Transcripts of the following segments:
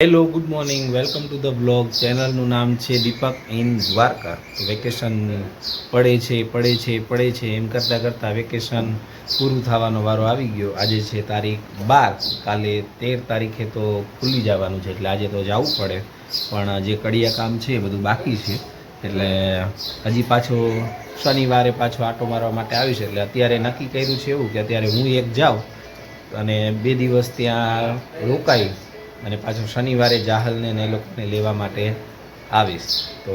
Hello good morning welcome to the blog. ચેનલનું નામ છે દીપક ઇન દ્વારકા. વેકેશન પડે છે એમ કરતાં વેકેશન પૂરું થવાનો વારો આવી ગયો. આજે છે તારીખ 12, કાલે 13 તારીખે તો ખુલ્લી જવાનું છે, એટલે આજે તો જવું પડે. પણ જે કડિયા કામ છે એ બધું બાકી છે, એટલે હજી પાછો શનિવારે પાછો આટો મારવા માટે આવીશ. એટલે અત્યારે નક્કી કર્યું છે એવું કે અત્યારે હું એક જાઉં અને 2 દિવસ ત્યાં રોકાઈ અને પાછો શનિવારે જાહલને એ લોકોને લેવા માટે આવીશ. તો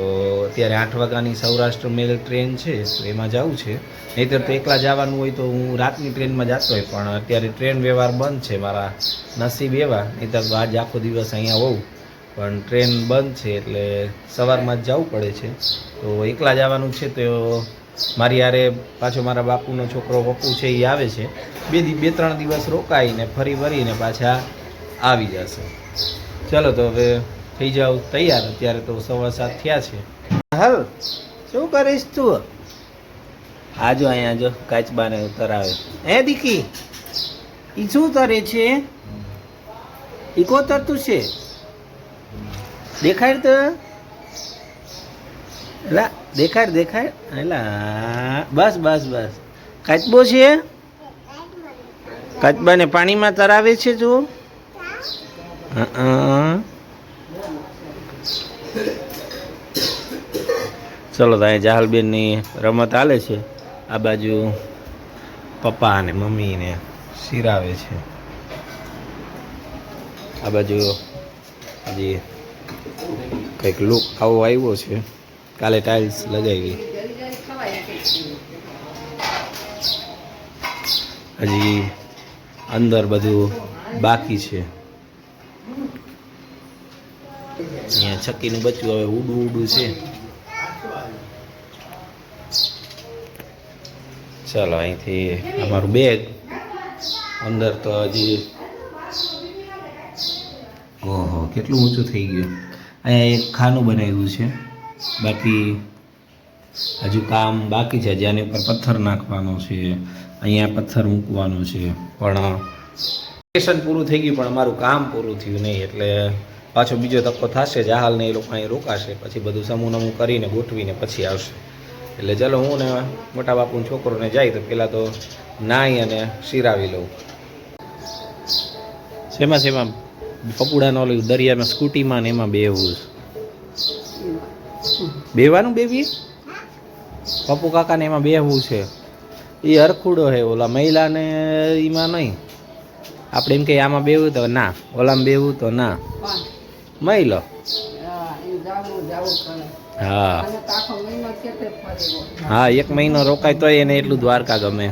અત્યારે 8 વાગ્યાની સૌરાષ્ટ્ર મેલ ટ્રેન છે, તો એમાં જવું છે. નહીંતર તો એકલા જવાનું હોય તો હું રાતની ટ્રેનમાં જતો હોય, પણ અત્યારે ટ્રેન વ્યવહાર બંધ છે. મારા નસીબ એવા, નહીંતર તો આજ આખો દિવસ અહીંયા હોઉં, પણ ટ્રેન બંધ છે એટલે સવારમાં જ જવું પડે છે. તો એકલા જવાનું છે, તો મારી યારે પાછો મારા બાપુનો છોકરો પપ્પુ છે એ આવે છે. 2-3 દિવસ રોકાઈને ફરી વળીને પાછા આવી જશે. ચાલો તો હવે થઈ જાવ તૈયાર. અત્યારે તો 7:15 થયા છે. હાલ શું કરીશ તું? આજો અહીંયા જો કાચબાને તરાવે. દીકી ઈ શું તરે છે? ઈ કો તરતું છે? દેખાડ તો એલા, દેખાડ એલા. બસ કાચબો છે, કાચબાને પાણીમાં તરાવે છે જો. ચલો તો અહીંયા જાહલબેનની રમત હાલે છે. આ બાજુ પપ્પા અને મમ્મીને શિરાવે છે. આ બાજુ હજી કંઈક લુક આવો આવ્યો છે. કાલે ટાઇલ્સ લગાવી, હજી અંદર બધું બાકી છે. અહીંયા છક્કીનું બચ્ચું હવે ઉડું છે. ચાલો અહીંથી અમારું બેગ અંદર તો હજી ઓહો કેટલું ઊંચું થઈ ગયું. અહીંયા એક ખાનું બનાવ્યું છે, બાકી હજુ કામ બાકી છે. જેની ઉપર પથ્થર નાખવાનો છે, અહીંયા પથ્થર મૂકવાનો છે. પણ વેકેશન પૂરું થઈ ગયું, પણ અમારું કામ પૂરું થયું નહીં, એટલે પાછો બીજો ધક્કો થશે. જાહલને એ લોકો અહીં રોકાશે, પછી બધું સમૂહ કરીને ગોઠવીને પછી આવશે. એટલે ચાલો હું ને મોટા બાપુનો છોકરોને જાય તો પહેલાં તો નાહી અને શિરાવી લઉં. શેમાં પપુડાનો ઓલું દરિયામાં સ્કૂટીમાં ને એમાં બેહવું બેવાનું બેબી પપ્પુ કાકાને એમાં બેહવું છે. એ હરખુડો છે, ઓલા મહિલાને એમાં નહીં. આપણે એમ કે આમાં બેવું તો ના, ઓલામાં બેવું તો ના. મહિલો હા 1 મહિનો રોકાય તો એને એટલું દ્વારકા ગમે.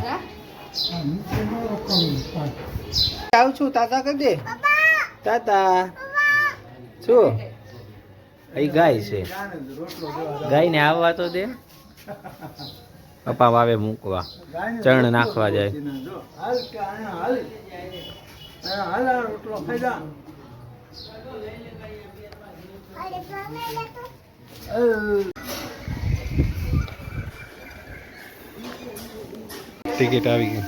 આવું છું તાતા કરી દે. તાતા શું અહીં ગાય છે, ગાયને આવવા તો દે. પપ્પા વાવે મૂકવા, ચણ નાખવા જાય. ટિકિટ આવી ગઈ.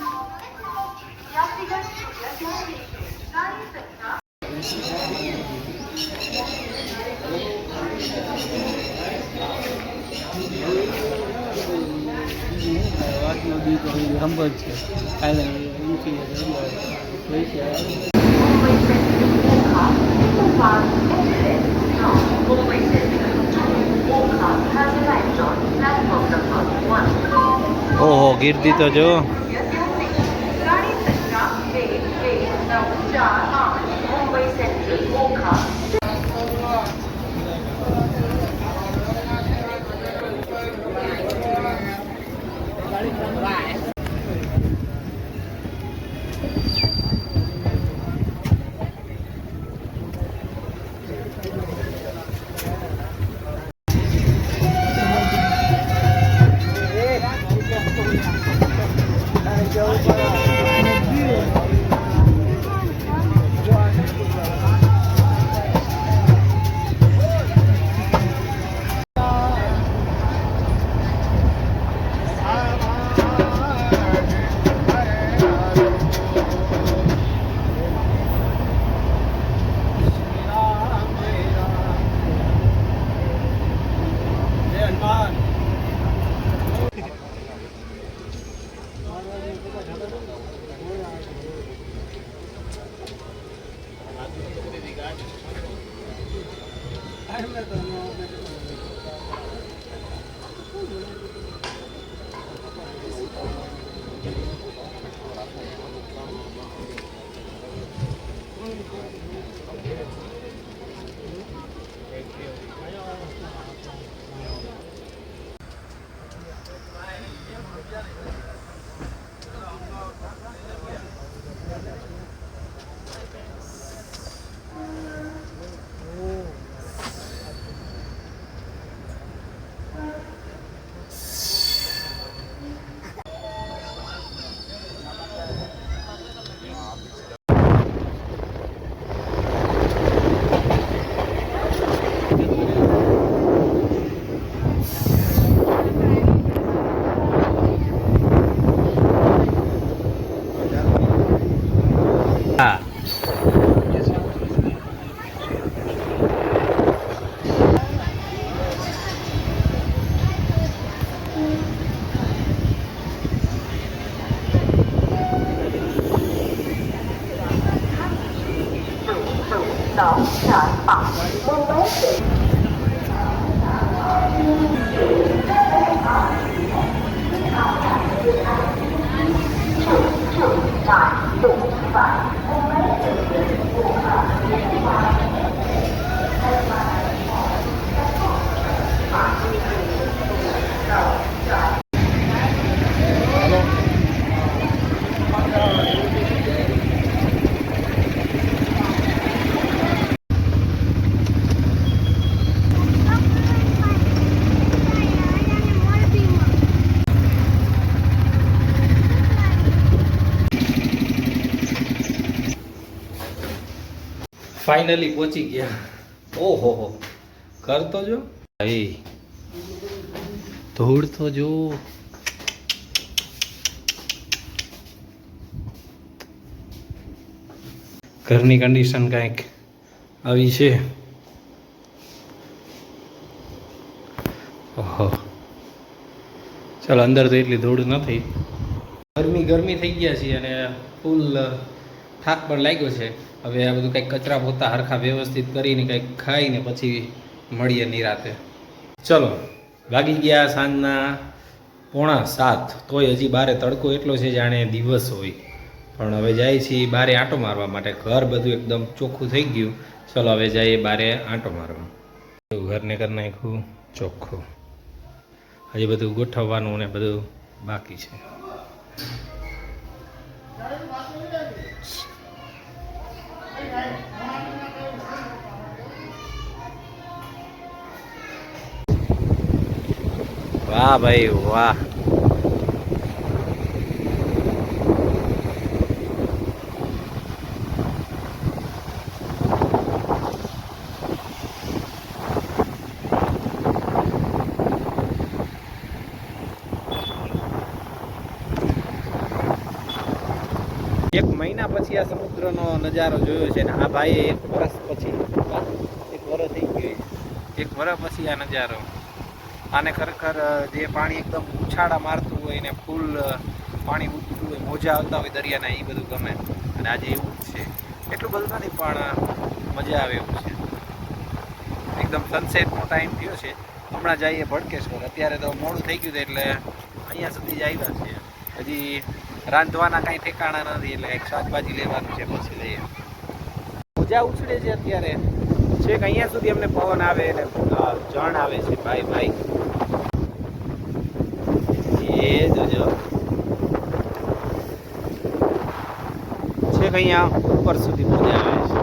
ઓહો ગીર્દી તો જો. હા ફાઇનલી પહોંચી ગયા. ઓહો હો, કર તો જો ભાઈ, ધૂળ તો જો. ઘરની કન્ડિશન કંઈક આવી છે. ઓહો, ચાલો અંદર તો એટલી ધૂળ નથી. ગરમી થઈ ગયા છીએ અને ફૂલ થાક પણ લાગ્યો છે. હવે આ બધું કંઈક કચરા પોતા હરખા વ્યવસ્થિત કરીને કંઈક ખાઈને પછી મળીએ નિરાતે. ચલો, વાગી ગયા સાંજના 6:45. તોય હજી બારે તડકો એટલો છે જાણે દિવસ હોય. પણ હવે જાય છીએ બારે આંટો મારવા માટે. ઘર બધું એકદમ ચોખ્ખું થઈ ગયું. ચલો હવે જઈએ બારે આંટો મારવા. ઘરને કરી નાખ્યું ચોખ્ખું. હજી બધું ગોઠવવાનું ને બધું બાકી છે. વાહ ભાઈ વાહ. એક મહિના પછી આ સમુદ્રનો નજારો જોયો છે ને આ ભાઈએ 1 વર્ષ પછી, 1 વર્ષ થઈ ગયું, 1 વર્ષ પછી આ નજારો. આને ખરેખર જે પાણી એકદમ ઉછાળા મારતું હોય ને ફૂલ પાણી ઉઠતું હોય, મોજા આવતા હોય દરિયાના, એ બધું ગમે. અને આજે એવું જ છે. એટલું બધું નથી પણ મજા આવે એવું છે. એકદમ સનસેટનો ટાઈમ થયો છે. હમણાં જઈએ ભડકેશ્વર. અત્યારે તો મોડું થઈ ગયું એટલે અહીંયા સુધી જ આવ્યા છે. હજી રાંધવાના કાંઈ ઠેકાણા નથી એટલે એક શાકભાજી લેવાનું છે, પછી લઈએ. મોજા ઉછળે છે અત્યારે. છેક અહીંયા સુધી અમને પવન આવે અને જણ આવે છે. ભાઈ ભાઈ એ જોજો, છેક અહીંયા ઉપર સુધી મોજા આવે છે.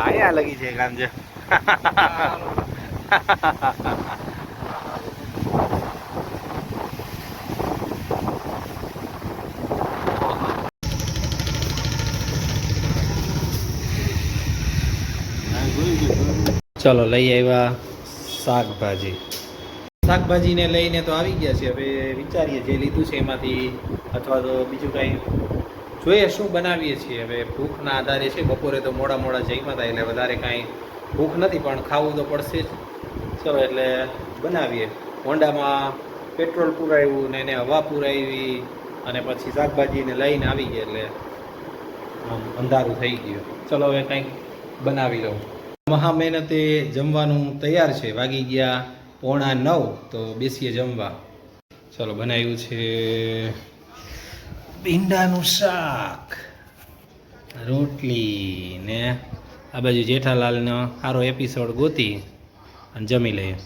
આયા લગી છે કામ જો. ચલો લઈ આવ્યા શાકભાજી. શાકભાજીને લઈને તો આવી ગયા છે. હવે વિચારીએ જે લીધું છે એમાંથી અથવા તો બીજું કાંઈ જોઈએ શું બનાવીએ છીએ. હવે ભૂખના આધારે છે. બપોરે તો મોડા જમ્યા હતા એટલે વધારે કાંઈ ભૂખ નથી, પણ ખાવું તો પડશે જ. ચલો એટલે બનાવીએ. હોન્ડામાં પેટ્રોલ પુરાવ્યું ને એને હવા પુરાવી અને પછી શાકભાજીને લઈને આવી ગયા એટલે આમ અંધારું થઈ ગયું. ચલો હવે કંઈક બનાવી લઉં. મહા મહેનતે જમવાનું તૈયાર છે. વાગી ગયા 8:45 તો બેસીએ જમવા. ચલો બનાવ્યું છે ભીંડાનું શાક, રોટલી ને આ બાજુ જેઠાલાલનો સારો એપિસોડ ગોતી અને જમી લઈએ.